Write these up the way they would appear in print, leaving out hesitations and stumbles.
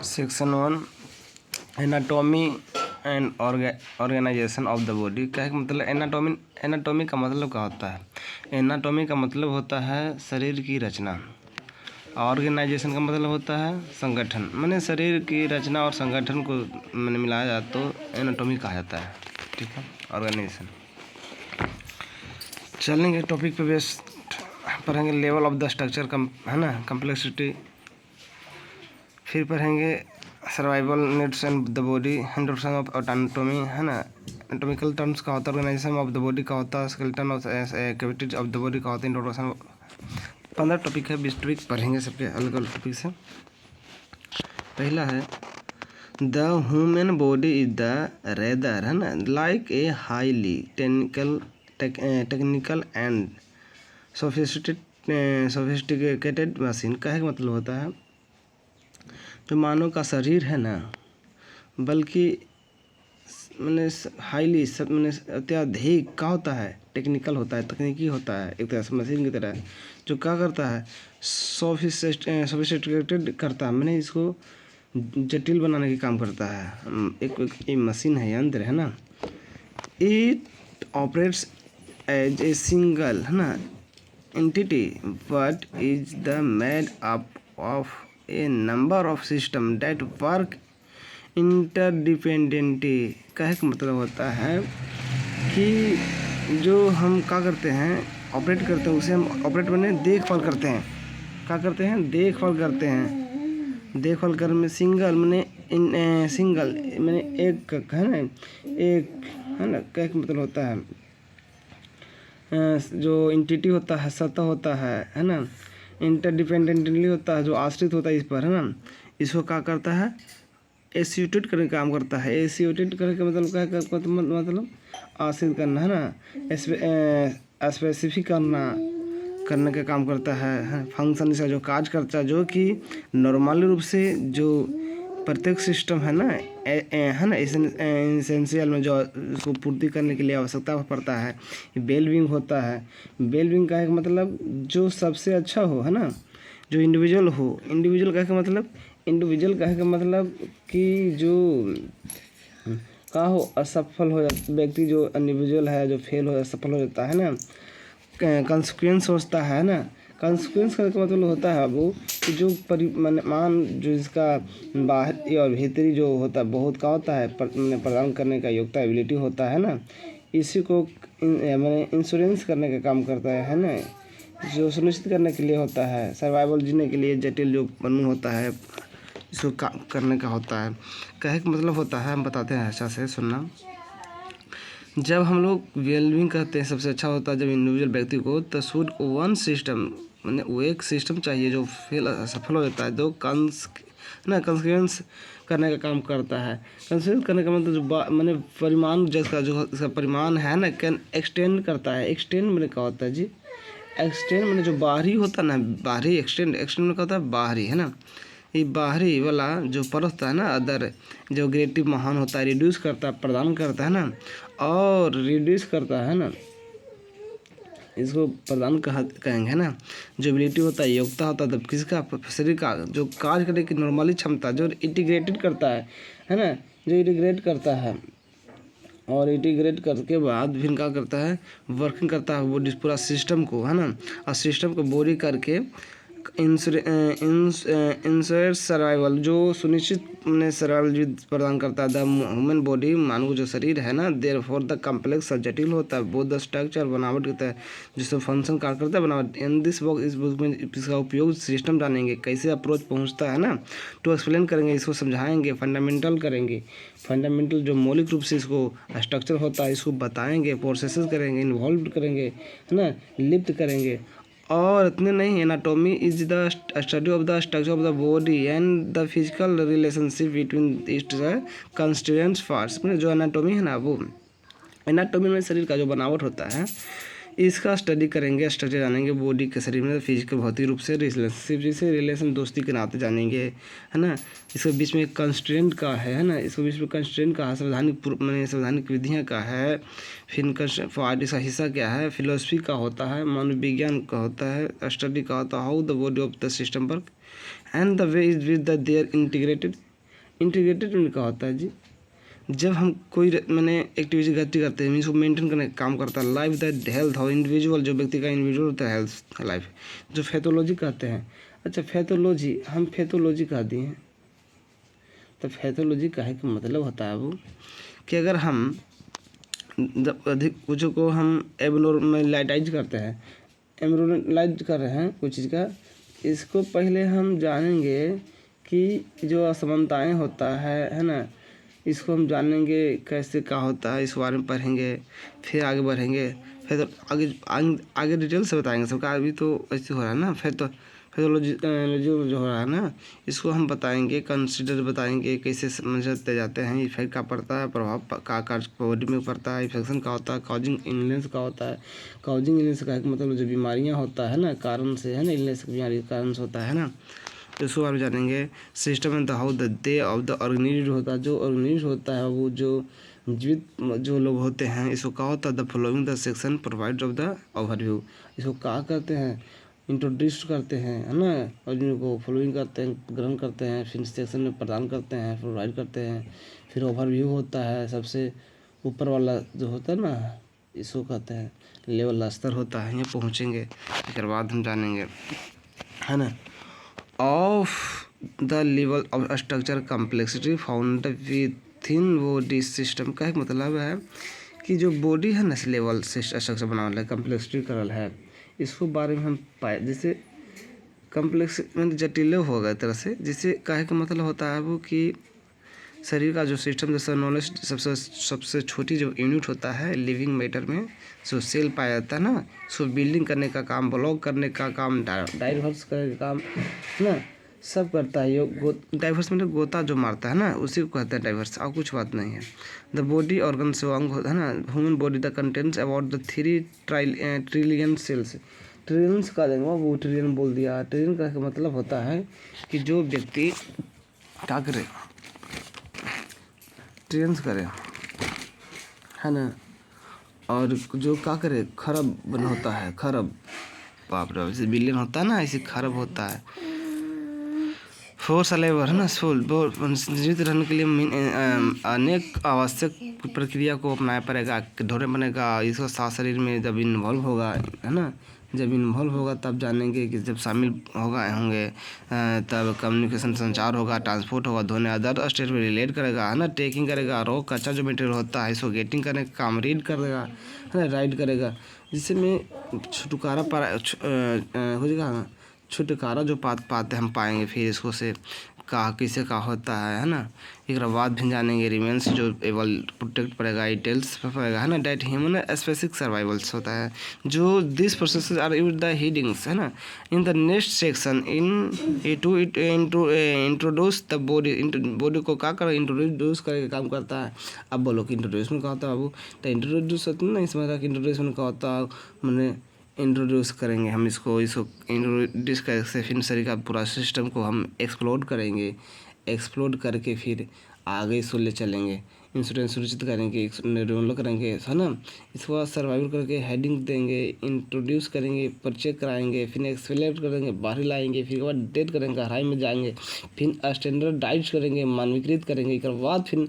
Section 1 anatomy and organisation of the body. क्या है मतलब एनाटॉमी का मतलब क्या होता है? एनाटॉमी का मतलब होता है शरीर की रचना। ऑर्गेनाइजेशन का मतलब होता है संगठन। मैंने शरीर की रचना और संगठन को मैंने मिलाया जाए तो एनाटॉमी कहा जाता है। ठीक है, ऑर्गेनाइजेशन। चलेंगे टॉपिक पे बेस्ट पढ़ेंगे लेवल ऑफ द स्ट्रक्चर है ना, कम्प्लेक्सिटी। फिर पढ़ेंगे survival needs and the body, introduction of anatomy है ना, एनाटॉमिकल टर्म्स का होता है, ऑर्गेनाइजेशन ऑफ द बॉडी का होता है, skeleton of cavities of the body का होता है, इंट्रोडक्शन। 15 टॉपिक है, 20 टॉपिक पढ़ेंगे सबके अलग अलग टॉपिक से। पहला है the human body is the rather है ना like a highly technical and sophisticated machine. का है मतलब होता है जो मानव का शरीर है ना, बल्कि मैंने हाईली सब मैंने अत्याधिक का होता है, टेक्निकल होता है, तकनीकी होता है, एक तरह से मशीन की तरह जो क्या करता है, सोफिस्टिकेटेड करता है, मैंने इसको जटिल बनाने का काम करता है। एक मशीन है, यंत्र है ना। It operates as a single है ना entity but is the made up of a number of system that work interdependently. का मतलब होता है कि जो हम क्या करते हैं, ऑपरेट करते हैं, उसे हम ऑपरेट मैंने देखभाल करते हैं। क्या करते हैं? देखभाल करते हैं। देखभाल कर में सिंगल मैंने सिंगल मैंने एक है ना, एक है ना, क्या मतलब होता है जो एंटिटी होता है, सत्ता होता है ना, इंटरडिपेंडेंटली होता है, जो आश्रित होता है इस पर है ना, इसको क्या करता है, एसियोटेट करने का काम करता है। एसियोटेट करने का मतलब क्या है, मतलब आश्रित करना है ना, स्पेसिफिक करने का काम करता है। फंक्शन इसका जो काज करता है, जो कि नॉर्मली रूप से जो प्रत्येक सिस्टम है ना है ना एसेंशियल में जो उसको पूर्ति करने के लिए आवश्यकता पड़ता है, वेल बीइंग होता है। वेल बीइंग का एक मतलब जो सबसे अच्छा हो है ना, जो इंडिविजुअल हो। इंडिविजुअल का मतलब कि जो का हो असफल हो जाता व्यक्ति, जो इंडिविजुअल है जो फेल हो असफल हो जाता है ना, कंसिक्वेंस सोचता है ना। कंसिक्वेंस का मतलब होता है वो कि जो परिमाण जो इसका बाहरी और भीतरी जो होता है बहुत का होता है, प्रदान करने का योग्यता एबिलिटी होता है ना, इसी को मैंने इंश्योरेंस करने का काम करता है ना, जो सुनिश्चित करने के लिए होता है, सर्वाइवल जीने के लिए जटिल जो कानून होता है इसको करने का होता है। कहे का मतलब होता है, हम बताते हैं अच्छा से सुनना। जब हम लोग वेलबींग कहते हैं सबसे अच्छा होता है जब इंडिविजुअल व्यक्ति को तो शुड वन सिस्टम मैंने वो एक सिस्टम चाहिए जो सफल हो जाता है, जो कंसिक्वेंस करने का काम करता है। कंसिक्वेंस करने का मतलब जो मैंने परिमाण जिसका जो इसका परिमाण है ना, कैन एक्सटेंड करता है। एक्सटेंड मैंने कहा होता है जी, एक्सटेंड मैंने जो बाहरी होता है ना, बाहरी एक्सटेंड में क्या होता है, बाहरी है ना, ये बाहरी वाला जो परत होता है ना, अदर जो ग्रेटिव महान होता है, रिड्यूस करता है, प्रदान करता है ना, और रिड्यूस करता है ना, इसको प्रदान कहेंगे ना। जो एबिलिटी होता है, योग्यता होता है, तब किसका, शरीर का जो कार्य करने की नॉर्मली क्षमता, जो इंटीग्रेटेड करता है ना, जो इंटीग्रेट करता है, और इंटीग्रेट करके बाद फिर क्या करता है, वर्किंग करता है वो पूरा सिस्टम को है ना, और सिस्टम को बॉडी करके इंश्योर सर्वाइवल जो सुनिश्चित सर्वाइवल प्रदान करता है। द ह्यूमन बॉडी मानव जो शरीर है ना, देयर फॉर द कम्प्लेक्स जटिल होता है, बहुत द स्ट्रक्चर बनावट करता है, जिससे फंक्शन कार्य करता है बनावट। इन दिस बुक इस बुक में इसका उपयोग सिस्टम जानेंगे, कैसे अप्रोच पहुंचता है ना, टू एक्सप्लेन करेंगे, इसको समझाएंगे, फंडामेंटल करेंगे, फंडामेंटल जो मौलिक रूप से इसको स्ट्रक्चर होता है इसको बताएंगे, प्रोसेसेस करेंगे, इन्वॉल्व करेंगे है ना, लिफ्ट करेंगे। और इतने नहीं, anatomy is the study of the structure of the body and the physical relationship between its constituent parts. जो एनाटॉमी है ना, वो एनाटॉमी में शरीर का जो बनावट होता है इसका स्टडी करेंगे, स्ट्रक्चर जानेंगे बॉडी के शरीर में, फिजिकल भौतिक रूप से रिलेशनशिप जैसे रिलेशन दोस्ती के नाते जानेंगे है ना। इसके बीच में कंस्ट्रेंट का है ना, इसके बीच में कंस्ट्रेंट का है, संवैधानिक विधियाँ का है, फिर इसका हिस्सा क्या है, फिलोसफी का होता है, मानव विज्ञान का होता है, स्टडी का होता है, how the body of the system work and the way is with the their integrated integrated unit क्या होता है जी? जब हम कोई मैंने एक्टिविटी गति करते हैं इसको मेंटेन करने का काम करता है। लाइफ दैट हेल्थ और इंडिविजुअल, जो व्यक्ति का इंडिविजुअल होता है हेल्थ लाइफ, जो पैथोलॉजी कहते हैं। अच्छा, पैथोलॉजी हम पैथोलॉजी कह दिए हैं, तो पैथोलॉजी कहे का मतलब होता है वो कि अगर हम जब अधिक कुछ को हम एबनॉर्मलाइज करते हैं, एबनॉर्मलाइज कर रहे हैं कुछ चीज़ का, इसको पहले हम जानेंगे कि जो असमानताएं होता है ना, इसको हम जानेंगे कैसे क्या होता है, इस बारे में पढ़ेंगे, फिर आगे बढ़ेंगे, फिर तो आगे डिटेल से बताएंगे सबका। अभी तो ऐसे हो रहा है ना, फिर तो पैथोलॉजी जो हो रहा है ना, इसको हम बताएंगे, कंसीडर बताएंगे कैसे समझते जाते हैं, इफेक्ट का पड़ता है, प्रभाव का बॉडी में पड़ता है, इन्फेक्शन का होता है, काउजिंग इलनेस का होता है। काउजिंग इलनेस का मतलब जो बीमारियाँ होता है ना, कारण से है ना, इलनेस की बीमारी के कारण से होता है ना, इसको आप जानेंगे। System and how the day of the organism होता है, जो ऑर्गेनिज्म होता है वो जो जीवित जो लोग होते हैं, इसको कहा होता है the following the section provide of the overview. इसको कहा करते हैं, इंट्रोड्यूस करते हैं, है ना, और इनको फॉलोइंग करते हैं, ग्रहण करते हैं, फिर सेक्शन में प्रदान करते हैं, प्रोवाइड करते हैं, फिर ओवरव्यू होता है, सबसे ऊपर वाला जो होता है ना, इसको कहते हैं लेवल स्तर होता है, यहाँ पहुँचेंगे इसके बाद हम जानेंगे, है ना, of the level of structure complexity found within body system. का एक मतलब है कि जो बॉडी है ना, इस लेवल से स्ट्रक्चर बना हुआ है, कम्प्लेक्सिटी करल है, इसको बारे में हम पाए, जैसे कम्प्लेक्स मतलब जटिल होगा एक तरह से, जिससे कहे का मतलब होता है वो कि शरीर का जो सिस्टम, जैसे नॉलेज सबसे छोटी जो यूनिट होता है लिविंग मैटर में, जो सेल पाया जाता है ना, सो बिल्डिंग करने का काम, ब्लॉक करने का काम, डाइवर्स करने का काम ना, सब करता है। ये डाइवर्स मतलब गोता जो मारता है ना, उसी को कहते हैं डाइवर्स, और कुछ बात नहीं है। द बॉडी ऑर्गन से अंग होता है ना, human body the contents about the 3 trillion cells. Trillions का देंगे वो ट्रिलियन बोल दिया। ट्रिलियन का मतलब होता है कि जो व्यक्ति क्या करे, ट्रिलियंस करे, है ना, और जो क्या करे, खरब बन होता है, खरब, बाप रे, जैसे बिलियन होता है ना, ऐसे खरब होता है। फोर्स लेबर है ना, सोल जीवित रहने के लिए अनेक आवश्यक प्रक्रिया को अपनाना पड़ेगा, ढोरे बनेगा, इसको साथ शरीर में जब इन्वॉल्व होगा, है ना, जब इन्वॉल्व होगा तब जानेंगे कि जब शामिल होंगे तब कम्युनिकेशन, संचार होगा, ट्रांसपोर्ट होगा, धोने अदर स्टेट में रिलेट करेगा, है ना, टेकिंग करेगा, रो कच्चा जो मटेरियल होता है इसको गेटिंग करने का काम, रीड करेगा, है ना, राइड करेगा, जिससे में छुटकारा हो जाएगा, छुटकारा जो पाते हम पाएंगे, फिर इसको से का किसे का होता है ना, एक बाद भी जानेंगे। रिमेंस जो एवल प्रोटेक्ट पड़ेगा, डिटेल्स पड़ेगा, है ना, डेट ह्यूमन स्पेसिफिक सर्वाइवल्स होता है, जो this process are use the headings, है ना, in the next section in to introduce the body को क्या कर इंट्रोड्यूस करके काम करता है। अब बोलो कि इंट्रोड्यूस में क्या होता है बाबू, तो इंट्रोड्यूस होता है ना, इसमें कि इंट्रोड्यूस में क्या होता है, मैंने इंट्रोड्यूस करेंगे हम इसको इंट्रोड्यूस करके फिर शरीर का पूरा सिस्टम को हम एक्सप्लोर करेंगे, एक्सप्लोर करके फिर आगे इसको ले चलेंगे, इंश्योरेंस सुनिश्चित करेंगे, डेवलप करेंगे, है ना, इसके बाद सर्वाइवल करके हेडिंग देंगे, इंट्रोड्यूस करेंगे, परिचय कराएंगे, फिर एक्सप्लेट करेंगे, बाहर लाएंगे, फिर बाद डेट करेंगे, गहराई में जाएंगे, फिर स्टैंडर्डाइज करेंगे, मानवीकृत करेंगे, इसके बाद फिर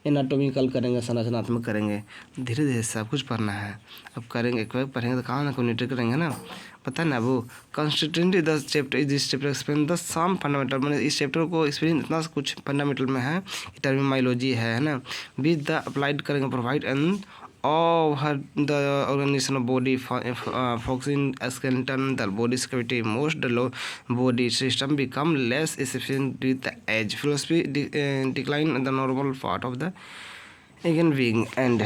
एनाटॉमिकल करेंगे, संरचनात्मक करेंगे। धीरे धीरे सब कुछ पढ़ना है, अब करेंगे, पढ़ेंगे तो कहाँ ना कम्युनिकेट करेंगे ना, पता है ना वो constituently the chapter this chapter explain the some fundamental, मैंने इस चैप्टर को एक्सप्लेन इतना कुछ फंडामेंटल में है, टर्मिनोलॉजी है ना, विद द अप्लाइड करेंगे, provide and over the organisation of body focusing skeleton the body cavity most the low body system become less efficient with the age philosophy decline the normal part of the again being end.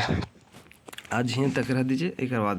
आज यहीं तक रह दीजिए, एक बाद